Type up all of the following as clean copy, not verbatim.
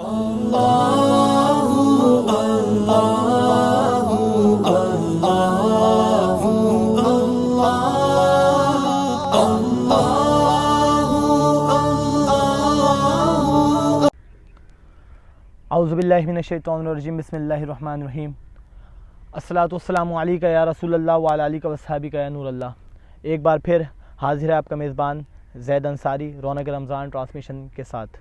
اعوذ باللہ من الشیطان الرجیم، بسم اللہ الرحمن الرحیم۔ الصلاۃ والسلام علیکہ یا رسول اللہ وعلی آلہ وصحبہ یا نور اللہ۔ ایک بار پھر حاضر ہے آپ کا میزبان زید انصاری رونق رمضان ٹرانسمیشن کے ساتھ۔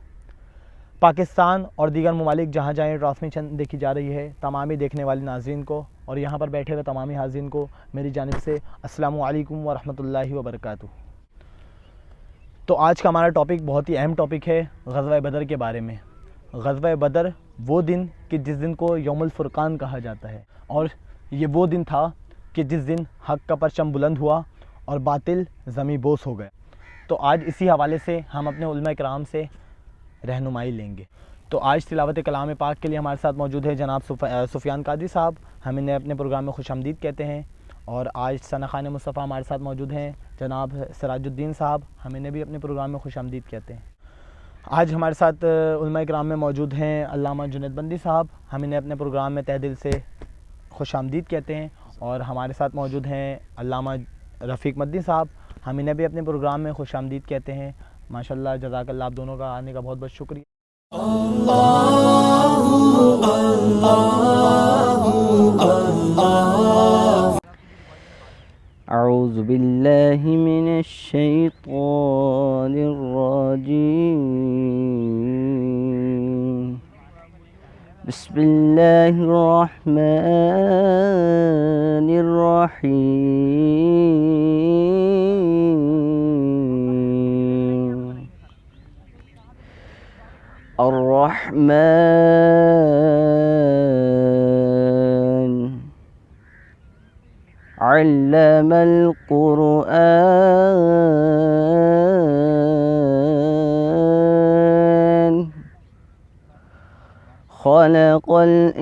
پاکستان اور دیگر ممالک جہاں جہاں ٹرانسمیشن دیکھی جا رہی ہے، تمامی دیکھنے والے ناظرین کو اور یہاں پر بیٹھے ہوئے تمامی حاضرین کو میری جانب سے السلام علیکم ورحمۃ اللہ وبرکاتہ۔ تو آج کا ہمارا ٹاپک بہت ہی اہم ٹاپک ہے، غزوہ بدر کے بارے میں۔ غزوہ بدر وہ دن کہ جس دن کو یوم الفرقان کہا جاتا ہے، اور یہ وہ دن تھا کہ جس دن حق کا پرچم بلند ہوا اور باطل زمیں بوس ہو گیا۔ تو آج اسی حوالے سے ہم اپنے علماء کرام سے رہنمائی لیں گے۔ تو آج تلاوت کلام پاک کے لیے ہمارے ساتھ موجود ہے جناب سفیان قادری صاحب، ہم انہیں اپنے پروگرام میں خوش آمدید کہتے ہیں۔ اور آج ثنا خان مصطفیٰ ہمارے ساتھ موجود ہیں جناب سراج الدین صاحب، ہم انہیں بھی اپنے پروگرام میں خوش آمدید کہتے ہیں۔ آج ہمارے ساتھ علماء کرام میں موجود ہیں علامہ جنید بندی صاحب، ہم انہیں اپنے پروگرام میں تہ دل سے خوش آمدید کہتے ہیں۔ اور ہمارے ساتھ موجود ہیں علامہ رفیق مدنی صاحب، ہم انہیں بھی اپنے پروگرام میں خوش آمدید کہتے ہیں۔ ماشاءاللہ، جزاک اللہ آپ دونوں کا آنے کا بہت بہت شکریہ۔ اعوذ باللہ من الشیطان الرجیم، بسم اللہ الرحمن الرحیم۔ الرحمن علم القرآن، خلق الإنسان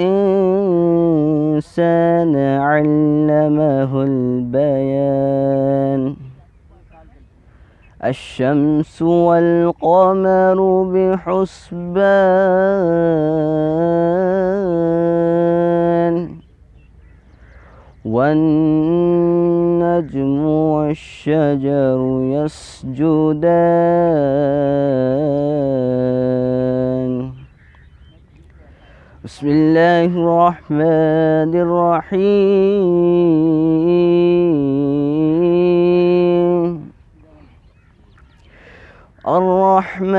علمه البيان، الشمس والقمر بحسبان، والنجم والشجر يسجدان، بسم اللہ الرحمن الرحیم۔ الرحمن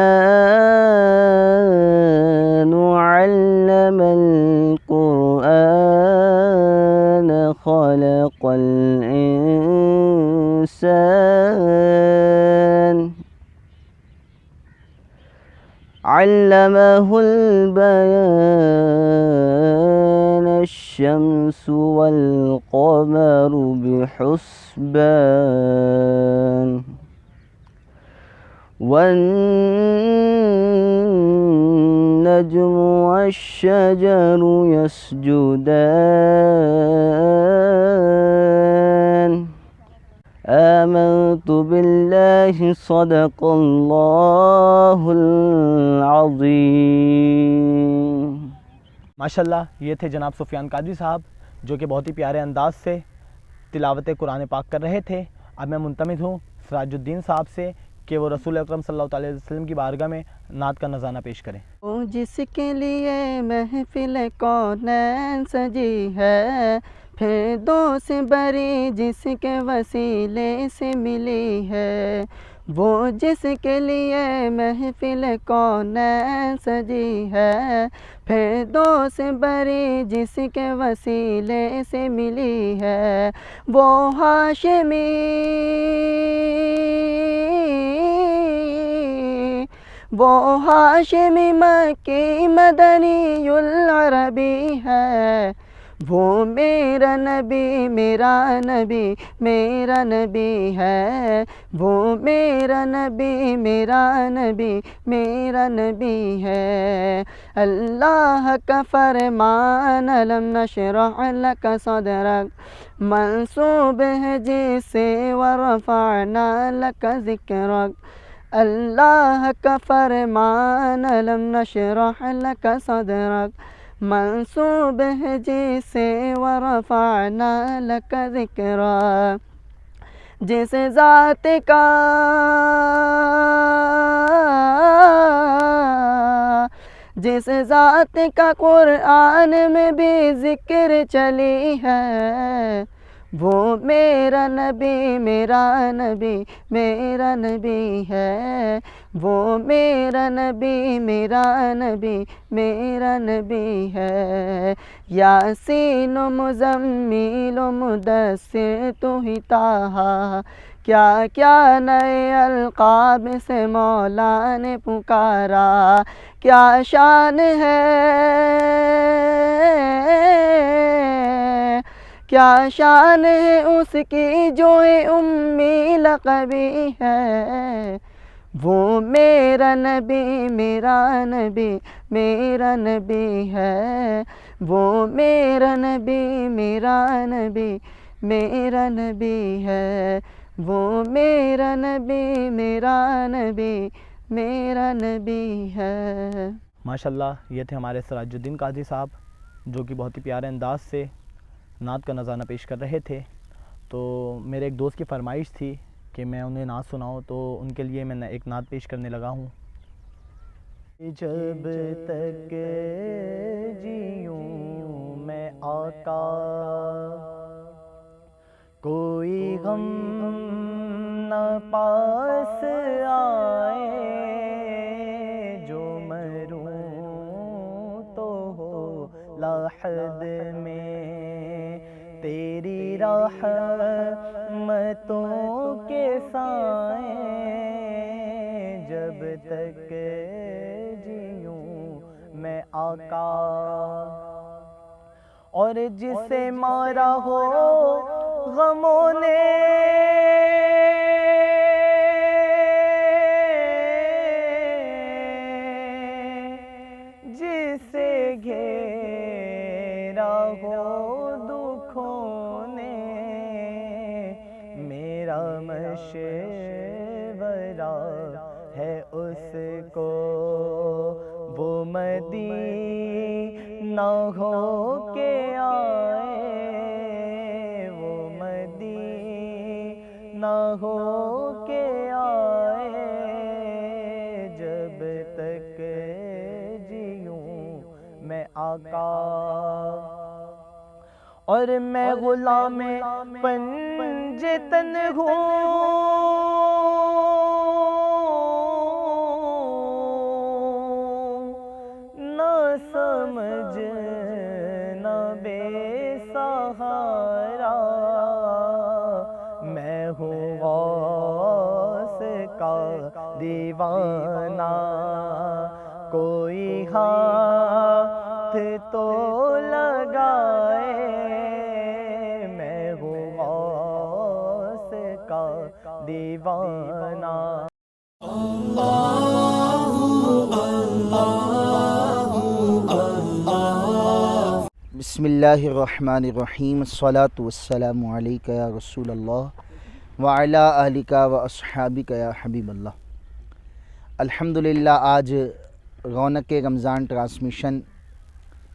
علم القرآن، خلق الإنسان علمه البيان، الشمس والقمر بحسبان، والنجم والشجر يسجدان، آمنت باللہ صدق اللہ العظیم۔ ماشاءاللہ، یہ تھے جناب سفیان قادری صاحب جو کہ بہت ہی پیارے انداز سے تلاوت قرآن پاک کر رہے تھے۔ اب میں منتمد ہوں سراج الدین صاحب سے کہ وہ رسول اکرم صلی اللہ علیہ وسلم کی بارگاہ میں نعت کا نذرانہ پیش کریں۔ جس کے لیے محفل کونین سجی ہے، پھر دو سے بری جس کے وسیلے سے ملی ہے، وہ جس کے لیے محفل کونین سجی ہے، پھر دو سے بری جس کے وسیلے سے ملی ہے، وہ ہاشمی مکی مدنی العربی ہے، وہ میرا نبی میرا نبی میرا نبی ہے، وہ میرا نبی میرا نبی میرا نبی ہے، اللہ کا فرمان لم نشرح لک صدرک منصوب ہے جس سے ورفعنا لک ذکرک، اللہ کا فرمان لم نشرح لک صدرک منصوب ہے جسے ورفعنا لک ذکرک، جس ذات کا قرآن میں بھی ذکر چلی ہے، وہ میرا نبی میرا نبی میرا نبی ہے، وہ میرا نبی میرا نبی میرا نبی ہے۔ یاسین و مزمل و مدثر تو ہی طٰہٰ، کیا کیا نئے القاب سے مولا نے پکارا، کیا شان ہے کیا شان ہے اس کی جو امی لقبی ہے، وہ میرا نبی میرا نبی میرا نبی ہے، وہ میرا نبی میرا نبی میرا نبی ہے، وہ میرا نبی میرا نبی میرا نبی ہے۔ ماشاءاللہ، یہ تھے ہمارے سراج الدین قادری صاحب، جو کہ بہت ہی پیارے انداز سے نعت کا نذرانہ پیش کر رہے تھے۔ تو میرے ایک دوست کی فرمائش تھی کہ میں انہیں نعت سناؤں، تو ان کے لیے میں ایک نعت پیش کرنے لگا ہوں۔ جب تک جیوں میں آقا، کوئی غم نہ پاس آئے، جو مروں تو ہو لاحد میں تیری رحمتوں کے سائے، جب تک جیوں میں آقا، اور جسے مارا ہو غموں نے، جسے گھیرا ہو دکھوں نے، میرا مشورہ ہے اس کو وہ مدینہ ہو کے آئے، وہ مدینہ ہو کے آئے، جب تک جیوں میں آقا، اور میں غلام پنجتن ہوں، نہ سمجھ نہ بے سہارا، میں ہوں غوث کا دیوانہ، کوئی ہاتھ تو لگائے، میں ہوں غوث کا دیوانہ۔ بسم اللہ الرحمن الرحیم، الصلاۃ والسلام علیک یا رسول اللہ وعلی آلک و اصحابک یا حبیب اللہ۔ الحمدللہ، آج رونق رمضان ٹرانسمیشن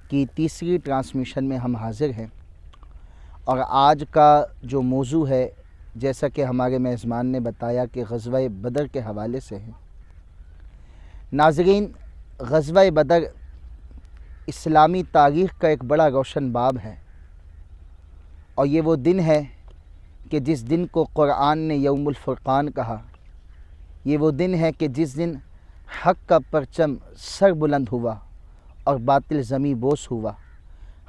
کی تیسری ٹرانسمیشن میں ہم حاضر ہیں، اور آج کا جو موضوع ہے، جیسا کہ ہمارے میزبان نے بتایا کہ غزوہ بدر کے حوالے سے ہے۔ ناظرین، غزوہ بدر اسلامی تاریخ کا ایک بڑا روشن باب ہے، اور یہ وہ دن ہے کہ جس دن کو قرآن نے یوم الفرقان کہا۔ یہ وہ دن ہے کہ جس دن حق کا پرچم سر بلند ہوا اور باطل زمیں بوس ہوا،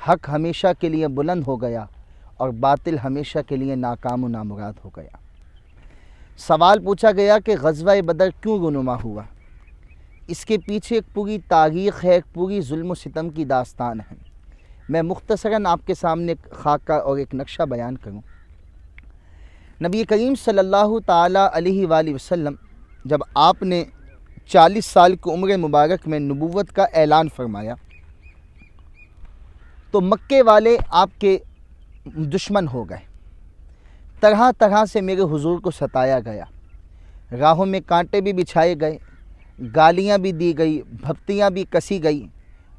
حق ہمیشہ کے لیے بلند ہو گیا اور باطل ہمیشہ کے لیے ناکام و نامراد ہو گیا۔ سوال پوچھا گیا کہ غزوہ بدر کیوں رونما ہوا؟ اس کے پیچھے ایک پوری تاریخ ہے، ایک پوری ظلم و ستم کی داستان ہے۔ میں مختصراً آپ کے سامنے ایک خاکہ اور ایک نقشہ بیان کروں۔ نبی کریم صلی اللہ تعالیٰ علیہ وآلہ وسلم، جب آپ نے 40 سال کی عمر مبارک میں نبوت کا اعلان فرمایا، تو مکے والے آپ کے دشمن ہو گئے، طرح طرح سے میرے حضور کو ستایا گیا، راہوں میں کانٹے بھی بچھائے گئے، گالیاں بھی دی گئی، بھپتیاں بھی کسی گئی،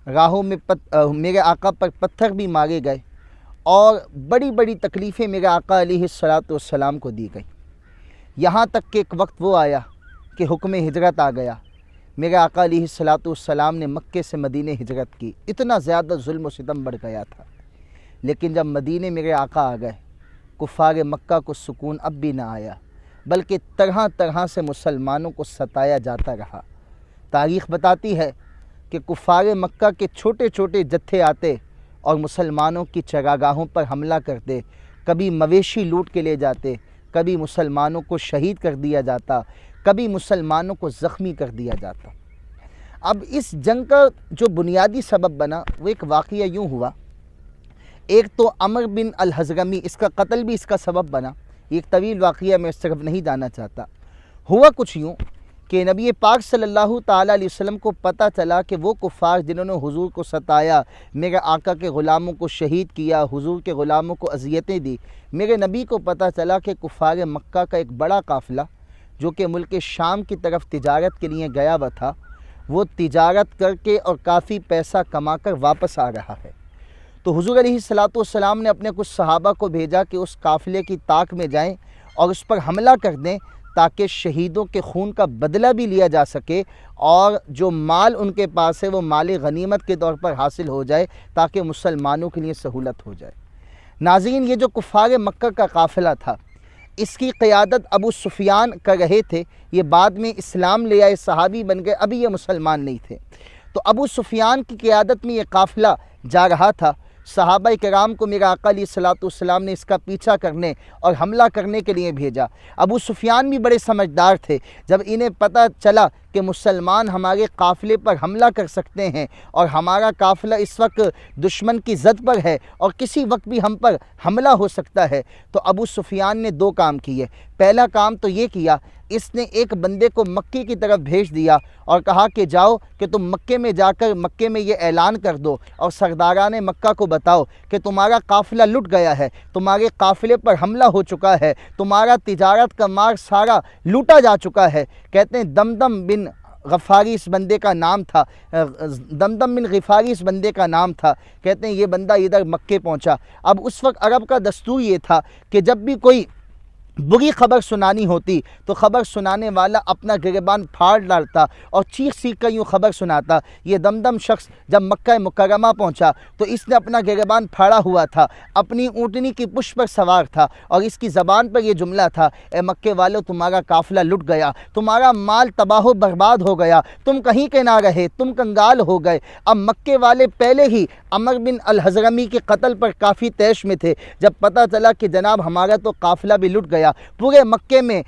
راہوں میں میرے آقا پر پتھر بھی مارے گئے، اور بڑی بڑی تکلیفیں میرے آقا علیہ السلام کو دی گئی۔ یہاں تک کہ ایک وقت وہ آیا کہ حکم ہجرت آ گیا۔ میرے آقا علیہ السلام نے مکے سے مدینے ہجرت کی۔ اتنا زیادہ ظلم و ستم بڑھ گیا تھا، لیکن جب مدینے میرے آقا آ گئے، کفار مکہ کو سکون اب بھی نہ آیا، بلکہ طرح طرح سے مسلمانوں کو ستایا جاتا رہا۔ تاریخ بتاتی ہے کہ کفار مکہ کے چھوٹے چھوٹے جتھے آتے اور مسلمانوں کی چراگاہوں پر حملہ کرتے، کبھی مویشی لوٹ کے لے جاتے، کبھی مسلمانوں کو شہید کر دیا جاتا، کبھی مسلمانوں کو زخمی کر دیا جاتا۔ اب اس جنگ کا جو بنیادی سبب بنا وہ ایک واقعہ یوں ہوا۔ ایک تو عمر بن الحضرمی، اس کا قتل بھی اس کا سبب بنا۔ ایک طویل واقعہ، میں اس طرف نہیں جانا چاہتا۔ ہوا کچھ یوں کہ نبی پاک صلی اللہ تعالیٰ علیہ وسلم کو پتہ چلا کہ وہ کفار جنہوں نے حضور کو ستایا، میرے آقا کے غلاموں کو شہید کیا، حضور کے غلاموں کو اذیتیں دی، میرے نبی کو پتہ چلا کہ کفار مکہ کا ایک بڑا قافلہ جو کہ ملک شام کی طرف تجارت کے لیے گیا ہوا تھا، وہ تجارت کر کے اور کافی پیسہ کما کر واپس آ رہا ہے۔ تو حضور علیہ السلام نے اپنے کچھ صحابہ کو بھیجا کہ اس قافلے کی طاق میں جائیں اور اس پر حملہ کر دیں، تاکہ شہیدوں کے خون کا بدلہ بھی لیا جا سکے، اور جو مال ان کے پاس ہے وہ مال غنیمت کے طور پر حاصل ہو جائے، تاکہ مسلمانوں کے لیے سہولت ہو جائے۔ ناظرین، یہ جو کفار مکہ کا قافلہ تھا، اس کی قیادت ابو سفیان کر رہے تھے۔ یہ بعد میں اسلام لے آئے، صحابی بن گئے، ابھی یہ مسلمان نہیں تھے۔ تو ابو سفیان کی قیادت میں یہ قافلہ جا رہا تھا۔ صحابہ کرام کو میرے آقا علیہ السلام نے اس کا پیچھا کرنے اور حملہ کرنے کے لیے بھیجا۔ ابو سفیان بھی بڑے سمجھدار تھے۔ جب انہیں پتہ چلا کہ مسلمان ہمارے قافلے پر حملہ کر سکتے ہیں اور ہمارا قافلہ اس وقت دشمن کی زد پر ہے اور کسی وقت بھی ہم پر حملہ ہو سکتا ہے، تو ابو سفیان نے دو کام کیے۔ پہلا کام تو یہ کیا، اس نے ایک بندے کو مکے کی طرف بھیج دیا اور کہا کہ جاؤ کہ تم مکے میں جا کر مکے میں یہ اعلان کر دو اور سرداران مکہ کو بتاؤ کہ تمہارا قافلہ لٹ گیا ہے، تمہارے قافلے پر حملہ ہو چکا ہے، تمہارا تجارت کا مال سارا لوٹا جا چکا ہے۔ کہتے ہیں دمدم بن غفاری اس بندے کا نام تھا، کہتے ہیں یہ بندہ ادھر مکے پہنچا۔ اب اس وقت عرب کا دستور یہ تھا کہ جب بھی کوئی بری خبر سنانی ہوتی تو خبر سنانے والا اپنا گریبان پھاڑ ڈالتا اور چیخ چیخ کر یوں خبر سناتا۔ یہ دمدم شخص جب مکہ مکرمہ پہنچا تو اس نے اپنا گریبان پھاڑا ہوا تھا، اپنی اونٹنی کی پشت پر سوار تھا، اور اس کی زبان پر یہ جملہ تھا، اے مکے والو، تمہارا قافلہ لٹ گیا، تمہارا مال تباہ و برباد ہو گیا، تم کہیں کے نہ رہے، تم کنگال ہو گئے۔ اب مکے والے پہلے ہی عمر بن الحضرمی کے قتل پر کافی تیش میں تھے۔ جب پتہ چلا کہ جناب ہمارا تو قافلہ بھی لٹ گیا، پورے مکے میں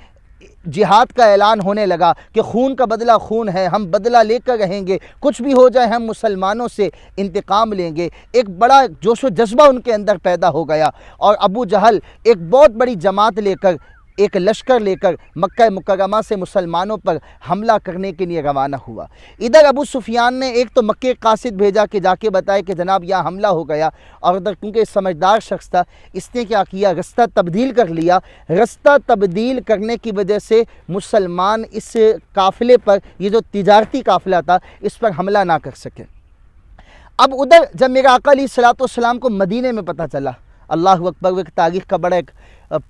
جہاد کا اعلان ہونے لگا کہ خون کا بدلہ خون ہے، ہم بدلہ لے کر رہیں گے، کچھ بھی ہو جائے ہم مسلمانوں سے انتقام لیں گے۔ ایک بڑا جوش و جذبہ ان کے اندر پیدا ہو گیا، اور ابو جہل ایک بہت بڑی جماعت لے کر، ایک لشکر لے کر مکہ مکرمہ سے مسلمانوں پر حملہ کرنے کے لیے روانہ ہوا۔ ادھر ابو سفیان نے ایک تو مکے قاصد بھیجا کہ جا کے بتائے کہ جناب یہاں حملہ ہو گیا، اور ادھر کیونکہ سمجھدار شخص تھا، اس نے کیا کیا، رستہ تبدیل کر لیا۔ رستہ تبدیل کرنے کی وجہ سے مسلمان اس قافلے پر، یہ جو تجارتی قافلہ تھا، اس پر حملہ نہ کر سکے۔ اب ادھر جب میرے آقا علیہ السلام کو مدینے میں پتہ چلا، اللہ اکبر، وہ ایک تاریخ کا بڑا ایک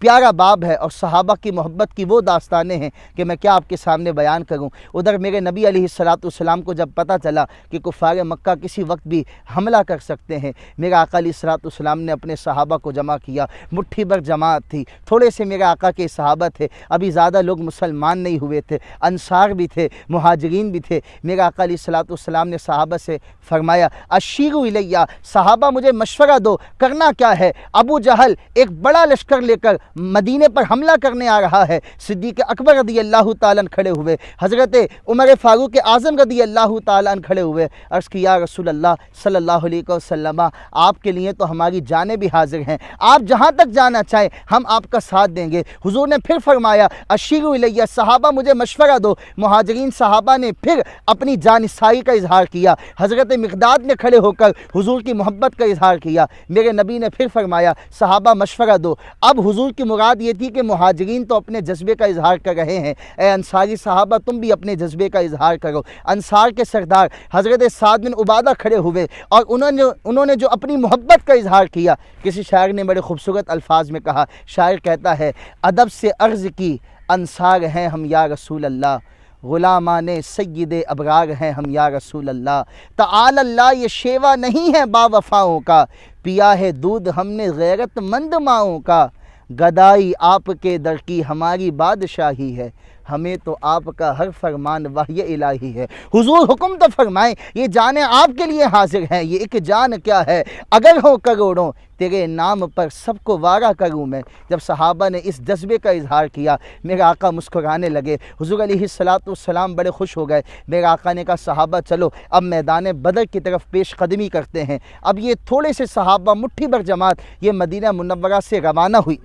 پیارا باب ہے، اور صحابہ کی محبت کی وہ داستانیں ہیں کہ میں کیا آپ کے سامنے بیان کروں۔ ادھر میرے نبی علیہ السلام کو جب پتہ چلا کہ کفار مکہ کسی وقت بھی حملہ کر سکتے ہیں، میرے آقا علیہ السلام نے اپنے صحابہ کو جمع کیا۔ مٹھی بھر جماعت تھی، تھوڑے سے میرے آقا کے صحابہ تھے، ابھی زیادہ لوگ مسلمان نہیں ہوئے تھے، انصار بھی تھے، مہاجرین بھی تھے۔ میرے آقا علیہ السلام نے صحابہ سے فرمایا، اشیروا الیہ، صحابہ مجھے مشورہ دو، کرنا کیا ہے؟ ابو جہل ایک بڑا لشکر لے کر مدینے پر حملہ کرنے آ رہا ہے۔ صدیق اکبر رضی اللہ تعالیٰ عنہ کھڑے ہوئے، حضرت عمر فاروق اعظم رضی اللہ تعالیٰ عنہ کھڑے ہوئے، عرض کی یا رسول اللہ صلی اللہ علیہ وسلم، آپ کے لیے تو ہماری جانیں بھی حاضر ہیں، آپ جہاں تک جانا چاہیں ہم آپ کا ساتھ دیں گے۔ حضور نے پھر فرمایا، اشیروا الیہ، صحابہ مجھے مشورہ دو۔ مہاجرین صحابہ نے پھر اپنی جانثاری کا اظہار کیا، حضرت مقداد نے کھڑے ہو کر حضور کی محبت کا اظہار کیا۔ میرے نبی نے پھر فرمایا، صحابہ مشورہ دو۔ اب حضور حضور کی مراد یہ تھی کہ مہاجرین تو اپنے جذبے کا اظہار کر رہے ہیں، اے انصاری صحابہ تم بھی اپنے جذبے کا اظہار کرو۔ انصار کے سردار حضرت سعد بن عبادہ کھڑے ہوئے اور انہوں نے جو اپنی محبت کا اظہار کیا، کسی شاعر نے بڑے خوبصورت الفاظ میں کہا، شاعر کہتا ہے ادب سے عرض کی انصار ہیں ہم یا رسول اللہ، غلامان سید ابرار ہیں ہم یا رسول اللہ، تعالی اللہ یہ شیوا نہیں ہے با وفاؤں کا، پیا ہے دودھ ہم نے غیرت مند ماؤں کا، گدائی آپ کے در کی ہماری بادشاہی ہے، ہمیں تو آپ کا ہر فرمان وحی الہی ہے۔ حضور حکم تو فرمائیں، یہ جانیں آپ کے لیے حاضر ہیں، یہ ایک جان کیا ہے، اگر ہو کروڑوں تیرے نام پر سب کو وارہ کروں میں۔ جب صحابہ نے اس جذبے کا اظہار کیا، میرے آقا مسکرانے لگے، حضور علیہ السلام بڑے خوش ہو گئے۔ میرے آقا نے کہا صحابہ چلو اب میدان بدر کی طرف پیش قدمی کرتے ہیں۔ اب یہ تھوڑے سے صحابہ مٹھی بھر جماعت یہ مدینہ منورہ سے روانہ ہوئی۔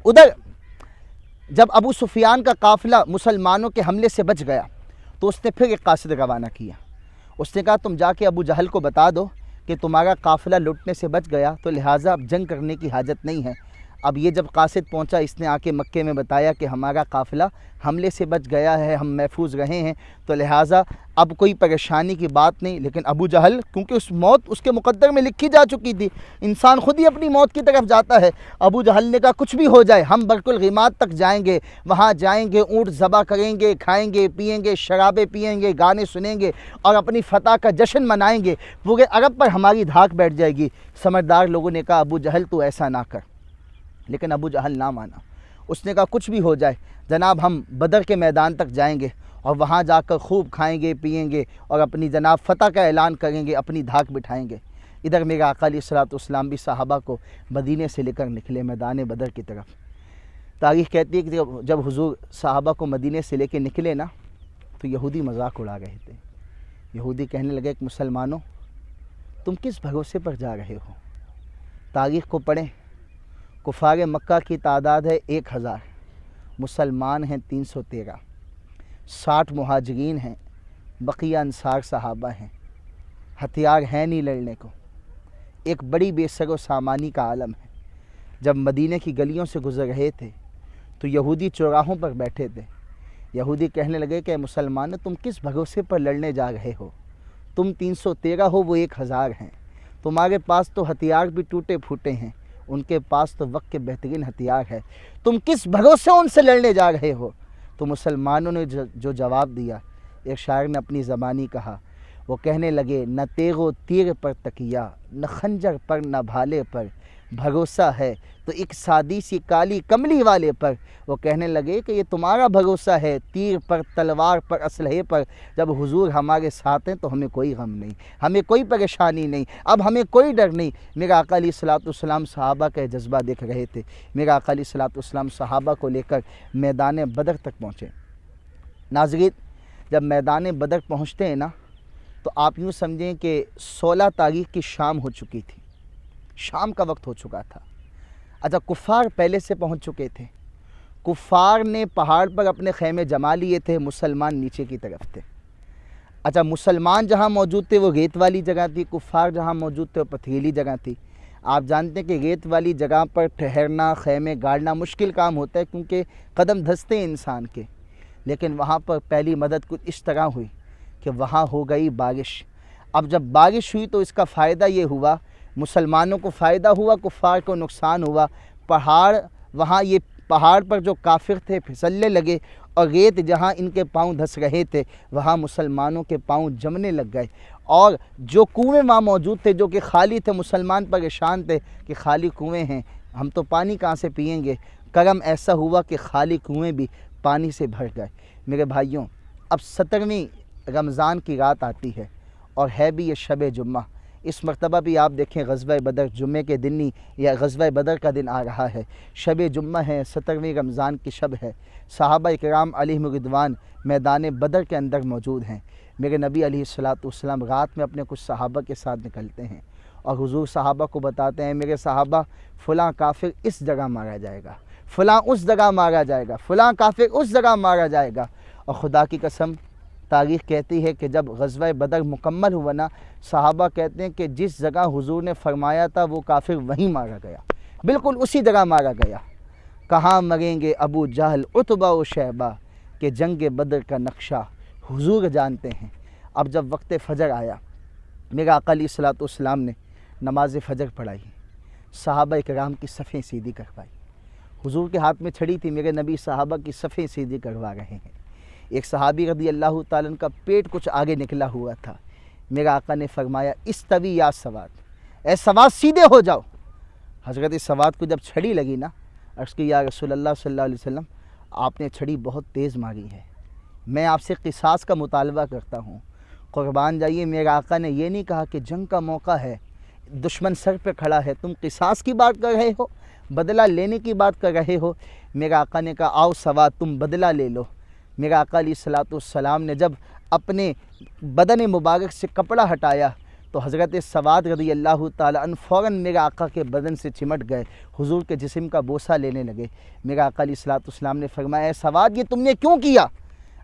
ادھر جب ابو سفیان کا قافلہ مسلمانوں کے حملے سے بچ گیا تو اس نے پھر ایک قاصد روانہ کیا۔ اس نے کہا تم جا کے ابو جہل کو بتا دو کہ تمہارا قافلہ لٹنے سے بچ گیا، تو لہٰذا اب جنگ کرنے کی حاجت نہیں ہے۔ اب یہ جب قاصد پہنچا، اس نے آ کے مکے میں بتایا کہ ہمارا قافلہ حملے سے بچ گیا ہے، ہم محفوظ رہے ہیں، تو لہٰذا اب کوئی پریشانی کی بات نہیں۔ لیکن ابو جہل کیونکہ اس موت اس کے مقدر میں لکھی جا چکی تھی، انسان خود ہی اپنی موت کی طرف جاتا ہے۔ ابو جہل نے کہا کچھ بھی ہو جائے ہم برق الغماد تک جائیں گے، وہاں جائیں گے، اونٹ ذبح کریں گے، کھائیں گے، پئیں گے، شرابیں پئیں گے، گانے سنیں گے اور اپنی فتح کا جشن منائیں گے، پورے عرب پر ہماری دھاک بیٹھ جائے گی۔ سمجھدار لوگوں نے کہا ابو جہل تو ایسا نہ کر، لیکن ابو جہل نہ مانا۔ اس نے کہا کچھ بھی ہو جائے جناب ہم بدر کے میدان تک جائیں گے اور وہاں جا کر خوب کھائیں گے، پئیں گے اور اپنی جناب فتح کا اعلان کریں گے، اپنی دھاک بٹھائیں گے۔ ادھر میرے آقا علیہ السلام بھی صحابہ کو مدینے سے لے کر نکلے میدان بدر کی طرف۔ تاریخ کہتی ہے کہ جب حضور صحابہ کو مدینے سے لے کے نکلے نا تو یہودی مذاق اڑا رہے تھے۔ یہودی کہنے لگے کہ مسلمانوں تم کس بھروسے پر جا رہے ہو؟ تاریخ کو پڑھیں، کفار مکہ کی تعداد ہے 1000، مسلمان ہیں 313، 60 مہاجرین ہیں، بقیہ انصار صحابہ ہیں، ہتھیار ہے نہیں لڑنے کو، ایک بڑی بے سر و سامانی کا عالم ہے۔ جب مدینے کی گلیوں سے گزر رہے تھے تو یہودی چوراہوں پر بیٹھے تھے۔ یہودی کہنے لگے کہ مسلمان تم کس بھروسے پر لڑنے جا رہے ہو؟ تم 313 ہو، وہ 1000 ہیں، تمہارے پاس تو ہتھیار بھی ٹوٹے پھوٹے ہیں، ان کے پاس تو وقت کے بہترین ہتھیار ہے، تم کس بھروسے ان سے لڑنے جا رہے ہو؟ تو مسلمانوں نے جو جواب دیا، ایک شاعر نے اپنی زبانی کہا، وہ کہنے لگے نہ تیغ و تیر پر تکیہ، نہ خنجر پر نہ بھالے پر، بھروسہ ہے تو ایک سادی سی کالی کملی والے پر۔ وہ کہنے لگے کہ یہ تمہارا بھروسہ ہے تیر پر، تلوار پر، اسلحے پر، جب حضور ہمارے ساتھ ہیں تو ہمیں کوئی غم نہیں، ہمیں کوئی پریشانی نہیں، اب ہمیں کوئی ڈر نہیں۔ میرا آقا علیہ السلام صحابہ کا جذبہ دیکھ رہے تھے۔ میرا آقا علیہ السلام صحابہ کو لے کر میدان بدر تک پہنچے۔ ناظرین جب میدان بدر پہنچتے ہیں نا تو آپ یوں سمجھیں کہ 16 تاریخ کی شام ہو چکی تھی، شام کا وقت ہو چکا تھا۔ اچھا کفار پہلے سے پہنچ چکے تھے، کفار نے پہاڑ پر اپنے خیمے جما لیے تھے، مسلمان نیچے کی طرف تھے۔ اچھا مسلمان جہاں موجود تھے وہ ریت والی جگہ تھی، کفار جہاں موجود تھے وہ پتھریلی جگہ تھی۔ آپ جانتے ہیں کہ ریت والی جگہ پر ٹھہرنا، خیمے گاڑنا مشکل کام ہوتا ہے کیونکہ قدم دھستے ہیں انسان کے، لیکن وہاں پر پہلی مدد کچھ اس طرح ہوئی کہ وہاں ہو گئی بارش۔ اب جب بارش ہوئی تو اس کا فائدہ یہ ہوا، مسلمانوں کو فائدہ ہوا، کفار کو نقصان ہوا۔ پہاڑ پر جو کافر تھے پھسلنے لگے اور ریت جہاں ان کے پاؤں دھس رہے تھے وہاں مسلمانوں کے پاؤں جمنے لگ گئے، اور جو کنویں وہاں موجود تھے جو کہ خالی تھے، مسلمان پریشان تھے کہ خالی کنویں ہیں، ہم تو پانی کہاں سے پئیں گے؟ کرم ایسا ہوا کہ خالی کنویں بھی پانی سے بھر گئے۔ میرے بھائیوں اب 17ویں رمضان کی رات آتی ہے اور ہے بھی یہ شب جمعہ۔ اس مرتبہ بھی آپ دیکھیں غزوہ بدر جمعے کے دن ہی یا غزوہ بدر کا دن آ رہا ہے، شب جمعہ ہے، 17ویں رمضان کی شب ہے۔ صحابہ اکرام علیہم رضوان میدان بدر کے اندر موجود ہیں۔ میرے نبی علیہ السلام رات میں اپنے کچھ صحابہ کے ساتھ نکلتے ہیں اور حضور صحابہ کو بتاتے ہیں میرے صحابہ فلاں کافر اس جگہ مارا جائے گا، فلاں اس جگہ مارا جائے گا، فلاں کافر اس جگہ مارا جائے گا۔ اور خدا کی قسم تاریخ کہتی ہے کہ جب غزوہ بدر مکمل ہوا نا، صحابہ کہتے ہیں کہ جس جگہ حضور نے فرمایا تھا وہ کافر وہیں مارا گیا، بالکل اسی جگہ مارا گیا۔ کہاں مریں گے ابو جہل عتبہ و شیبہ، کہ جنگ بدر کا نقشہ حضور جانتے ہیں۔ اب جب وقت فجر آیا، میرے آقا علیہ الصلوۃ والسلام نے نماز فجر پڑھائی، صحابہ کرام کی صفیں سیدھی کروائی۔ حضور کے ہاتھ میں چھڑی تھی، میرے نبی صحابہ کی صفیں سیدھی کروا رہے ہیں۔ ایک صحابی رضی اللہ تعالیٰ عنہ کا پیٹ کچھ آگے نکلا ہوا تھا، میرے آقا نے فرمایا استوی یا سواد، اے سواد سیدھے ہو جاؤ۔ حضرت سواد کو جب چھڑی لگی نا، عرض کی یا رسول اللہ صلی اللہ علیہ وسلم، آپ نے چھڑی بہت تیز ماری ہے، میں آپ سے قصاص کا مطالبہ کرتا ہوں۔ قربان جائیے، میرے آقا نے یہ نہیں کہا کہ جنگ کا موقع ہے، دشمن سر پہ کھڑا ہے، تم قصاص کی بات کر رہے ہو، بدلہ لینے کی بات کر رہے ہو۔ میرے آقا نے کہا آؤ سواد تم بدلہ لے لو۔ میرے آقا علیہ الصلوۃ والسلام نے جب اپنے بدن مبارک سے کپڑا ہٹایا تو حضرت سواد رضی اللہ تعالیٰ عنہ فوراً میرے آقا کے بدن سے چمٹ گئے، حضور کے جسم کا بوسہ لینے لگے۔ میرے آقا علیہ الصلوۃ والسلام نے فرمایا اے سواد یہ تم نے کیوں کیا؟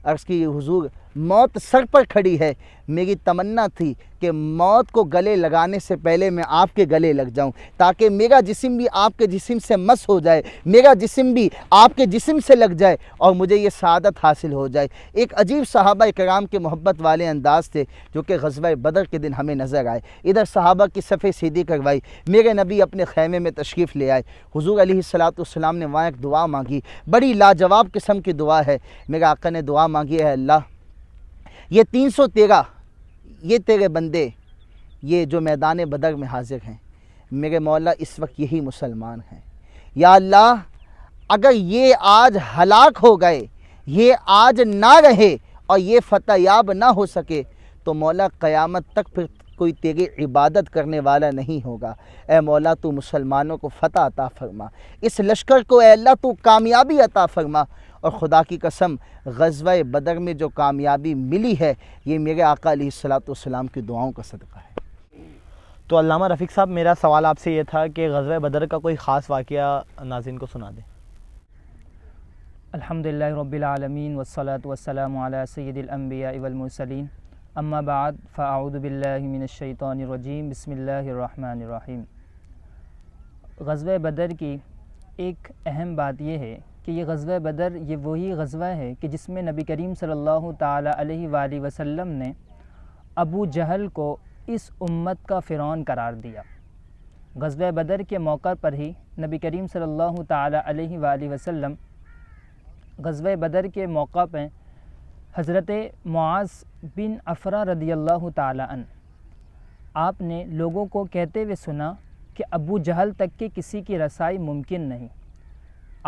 عرض کی حضور موت سر پر کھڑی ہے، میری تمنا تھی کہ موت کو گلے لگانے سے پہلے میں آپ کے گلے لگ جاؤں تاکہ میرا جسم بھی آپ کے جسم سے مس ہو جائے، میرا جسم بھی آپ کے جسم سے لگ جائے اور مجھے یہ سعادت حاصل ہو جائے۔ ایک عجیب صحابہ کرام کے محبت والے انداز تھے جو کہ غزوہ بدر کے دن ہمیں نظر آئے۔ ادھر صحابہ کی صفیں سیدھی کروائی، میرے نبی اپنے خیمے میں تشریف لے آئے، حضور علیہ الصلوۃ والسلام نے وہاں ایک دعا مانگی، بڑی لاجواب قسم کی دعا ہے۔ میرے آقا نے دعا مانگی ہے اللہ یہ 313 یہ تیرے بندے یہ جو میدان بدر میں حاضر ہیں، میرے مولا اس وقت یہی مسلمان ہیں، یا اللہ اگر یہ آج ہلاک ہو گئے، یہ آج نہ رہے اور یہ فتح یاب نہ ہو سکے تو مولا قیامت تک پھر کوئی تیری عبادت کرنے والا نہیں ہوگا۔ اے مولا تو مسلمانوں کو فتح عطا فرما، اس لشکر کو اے اللہ تو کامیابی عطا فرما۔ اور خدا کی قسم غزوہ بدر میں جو کامیابی ملی ہے یہ میرے آقا علیہ الصلوۃ والسلام کی دعاؤں کا صدقہ ہے۔ تو علامہ رفیق صاحب، میرا سوال آپ سے یہ تھا کہ غزوہ بدر کا کوئی خاص واقعہ ناظرین کو سنا دیں۔ الحمدللہ رب العالمین والصلاة والسلام علی سید الانبیاء والمرسلین، اما بعد فاعوذ باللہ من الشیطان الرجیم، بسم اللہ الرحمن الرحیم۔ غزوہ بدر کی ایک اہم بات یہ ہے کہ یہ غزوہ بدر یہ وہی غزوہ ہے کہ جس میں نبی کریم صلی اللہ تعالیٰ علیہ وآلہ وسلم نے ابو جہل کو اس امت کا فرعون قرار دیا۔ غزوہ بدر کے موقع پر ہی نبی کریم صلی اللہ تعالیٰ علیہ وآلہ وسلم غزوہ بدر کے موقع پہ حضرت معاذ بن افرا رضی اللہ تعالیٰ عنہ آپ نے لوگوں کو کہتے ہوئے سنا کہ ابو جہل تک کے کسی کی رسائی ممکن نہیں۔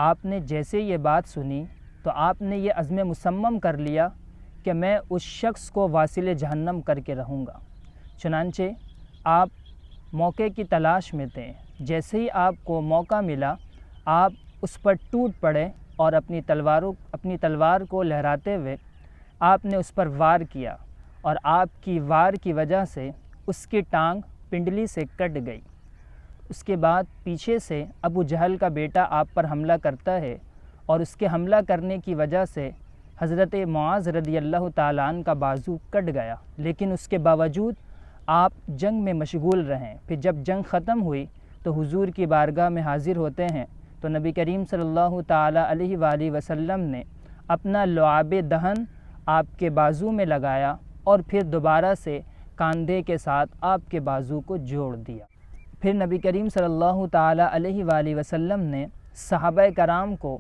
آپ نے جیسے یہ بات سنی تو آپ نے یہ عزم مصمم کر لیا کہ میں اس شخص کو واصل جہنم کر کے رہوں گا۔ چنانچہ آپ موقع کی تلاش میں تھے، جیسے ہی آپ کو موقع ملا آپ اس پر ٹوٹ پڑے اور اپنی تلوار کو لہراتے ہوئے آپ نے اس پر وار کیا اور آپ کی وار کی وجہ سے اس کی ٹانگ پنڈلی سے کٹ گئی۔ اس کے بعد پیچھے سے ابو جہل کا بیٹا آپ پر حملہ کرتا ہے اور اس کے حملہ کرنے کی وجہ سے حضرت معاذ رضی اللہ تعالیٰ عنہ کا بازو کٹ گیا، لیکن اس کے باوجود آپ جنگ میں مشغول رہیں۔ پھر جب جنگ ختم ہوئی تو حضور کی بارگاہ میں حاضر ہوتے ہیں تو نبی کریم صلی اللہ تعالیٰ علیہ وآلہ وسلم نے اپنا لعاب دہن آپ کے بازو میں لگایا اور پھر دوبارہ سے کاندھے کے ساتھ آپ کے بازو کو جوڑ دیا۔ پھر نبی کریم صلی اللہ تعالیٰ علیہ وآلہ وسلم نے صحابہ کرام کو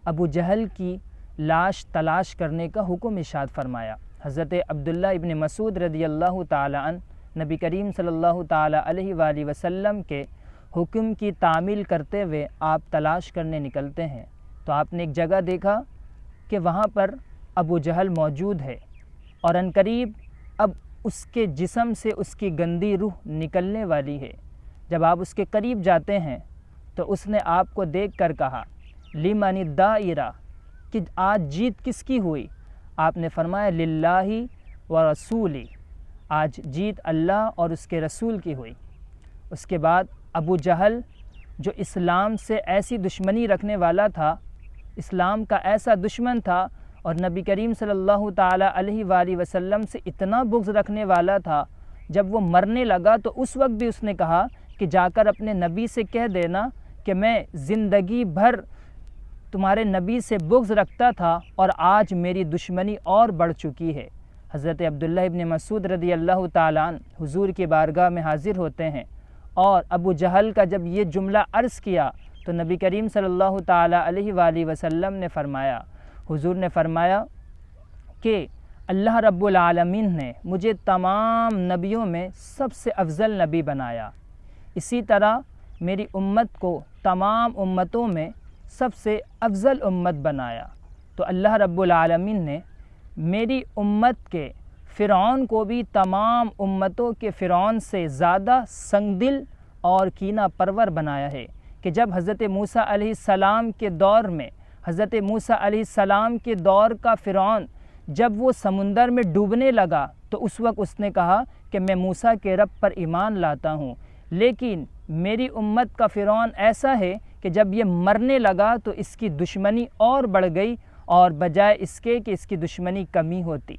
ابو جہل کی لاش تلاش کرنے کا حکم ارشاد فرمایا۔ حضرت عبداللہ ابن مسعود رضی اللہ تعالیٰ عنہ نبی کریم صلی اللہ تعالیٰ علیہ وآلہ وسلم کے حکم کی تعمیل کرتے ہوئے آپ تلاش کرنے نکلتے ہیں تو آپ نے ایک جگہ دیکھا کہ وہاں پر ابو جہل موجود ہے اور عنقریب اب اس کے جسم سے اس کی گندی روح نکلنے والی ہے۔ جب آپ اس کے قریب جاتے ہیں تو اس نے آپ کو دیکھ کر کہا لمن الدائرہ، کہ آج جیت کس کی ہوئی؟ آپ نے فرمایا للہ و رسولی، آج جیت اللہ اور اس کے رسول کی ہوئی۔ اس کے بعد ابو جہل جو اسلام سے ایسی دشمنی رکھنے والا تھا، اسلام کا ایسا دشمن تھا اور نبی کریم صلی اللہ تعالیٰ علیہ وآلہ وسلم سے اتنا بغض رکھنے والا تھا، جب وہ مرنے لگا تو اس وقت بھی اس نے کہا کہ جا کر اپنے نبی سے کہہ دینا کہ میں زندگی بھر تمہارے نبی سے بغض رکھتا تھا اور آج میری دشمنی اور بڑھ چکی ہے۔ حضرت عبداللہ ابن مسعود رضی اللہ تعالیٰ عنہ حضور کی بارگاہ میں حاضر ہوتے ہیں اور ابو جہل کا جب یہ جملہ عرض کیا تو نبی کریم صلی اللہ تعالیٰ علیہ وآلہ وسلم نے فرمایا، حضور نے فرمایا کہ اللہ رب العالمین نے مجھے تمام نبیوں میں سب سے افضل نبی بنایا، اسی طرح میری امت کو تمام امتوں میں سب سے افضل امت بنایا۔ تو اللہ رب العالمین نے میری امت کے فرعون کو بھی تمام امتوں کے فرعون سے زیادہ سنگ دل اور کینہ پرور بنایا ہے کہ جب حضرت موسیٰ علیہ السلام کے دور میں حضرت موسیٰ علیہ السلام کے دور کا فرعون جب وہ سمندر میں ڈوبنے لگا تو اس وقت اس نے کہا کہ میں موسیٰ کے رب پر ایمان لاتا ہوں، لیکن میری امت کا فرعون ایسا ہے کہ جب یہ مرنے لگا تو اس کی دشمنی اور بڑھ گئی اور بجائے اس کے کہ اس کی دشمنی کمی ہوتی۔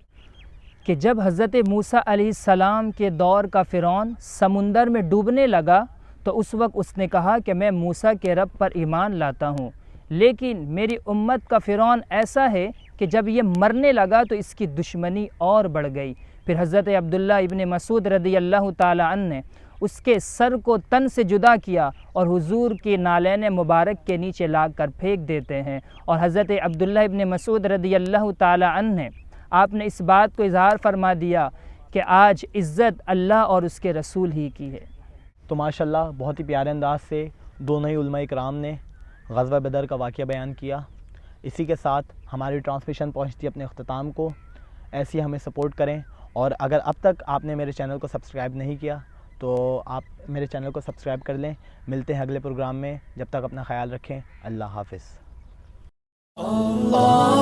کہ جب حضرت موسیٰ علیہ السلام کے دور کا فرعون سمندر میں ڈوبنے لگا تو اس وقت اس نے کہا کہ میں موسیٰ کے رب پر ایمان لاتا ہوں، لیکن میری امت کا فرعون ایسا ہے کہ جب یہ مرنے لگا تو اس کی دشمنی اور بڑھ گئی۔ پھر حضرت عبداللہ ابن مسعود رضی اللہ تعالیٰ عنہ نے اس کے سر کو تن سے جدا کیا اور حضور کے نالین مبارک کے نیچے لا کر پھینک دیتے ہیں، اور حضرت عبداللہ ابن مسعود رضی اللہ تعالیٰ عنہ نے آپ نے اس بات کو اظہار فرما دیا کہ آج عزت اللہ اور اس کے رسول ہی کی ہے۔ تو ماشاءاللہ بہت ہی پیارے انداز سے دونوں ہی علماء کرام نے غزوہ بدر کا واقعہ بیان کیا۔ اسی کے ساتھ ہماری ٹرانسمیشن پہنچتی ہے اپنے اختتام کو۔ ایسی ہمیں سپورٹ کریں، اور اگر اب تک آپ نے میرے چینل کو سبسکرائب نہیں کیا تو آپ میرے چینل کو سبسکرائب کر لیں۔ ملتے ہیں اگلے پروگرام میں، جب تک اپنا خیال رکھیں۔ اللہ حافظ۔ اللہ